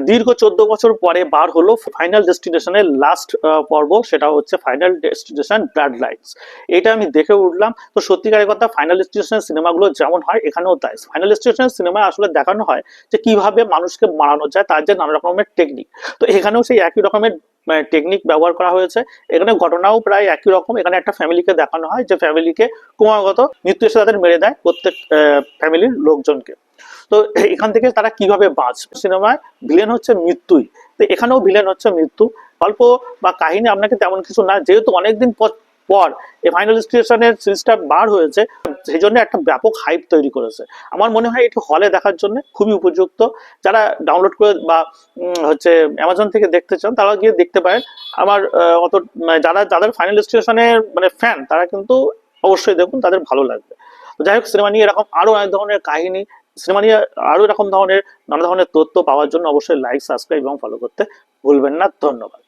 দীর্ঘ 14 বছর পরে বার হলো ফাইনাল ডেস্টিনেশনের লাস্ট পর্ব, সেটা হচ্ছে ফাইনাল ডেস্টিনেশন ব্লাড লাইনস। এটা আমি দেখে উঠলাম। তো সত্যিকারের কথা, ফাইনাল ডেস্টিনেশন সিনেমাগুলো যেমন হয় এখানেও তাই। ফাইনাল ডেস্টিনেশন সিনেমায় আসলে দেখানো হয় যে কিভাবে মানুষকে মারানো যায়, তার যে নানা রকমের টেকনিক। তো এখানেও সেই একই রকমের টেকনিক ব্যবহার করা হয়েছে। এখানে ঘটনাও প্রায় একই রকম। এখানে একটা ফ্যামিলিকে দেখানো হয় যে ফ্যামিলিকে ক্রমাগত মৃত্যু এসে তাদের মেরে দেয়, প্রত্যেক ফ্যামিলির লোকজনকে। তো এখান থেকে তারা কিভাবে বাঁচবে। সিনেমায় ভিলেন হচ্ছে মৃত্যুই, তো এখানেও ভিলেন হচ্ছে মৃত্যু। গল্প বা কাহিনী আপনাকে তেমন কিছু না, যেহেতু অনেকদিন পর এই ফাইনাল স্টেশনের সিরিজটা বার হয়েছে, সেই জন্য একটা ব্যাপক হাইপ তৈরি করেছে। আমার মনে হয় এটি হলে দেখার জন্য খুবই উপযুক্ত। যারা ডাউনলোড করে বা হচ্ছে অ্যামাজন থেকে দেখতে চান তারা গিয়ে দেখতে পারেন। আমার অত যারা যাদের ফাইনাল স্টেশনের ফ্যান, তারা কিন্তু অবশ্যই দেখুন, তাদের ভালো লাগবে। তো যাই হোক, সিনেমা নিয়ে এরকম আরো অনেক ধরনের কাহিনী, সিনেমা নিয়ে আরো এরকম ধরনের নানা ধরনের তথ্য পাওয়ার জন্য অবশ্যই লাইক, সাবস্ক্রাইব এবং ফলো করতে ভুলবেন না। ধন্যবাদ।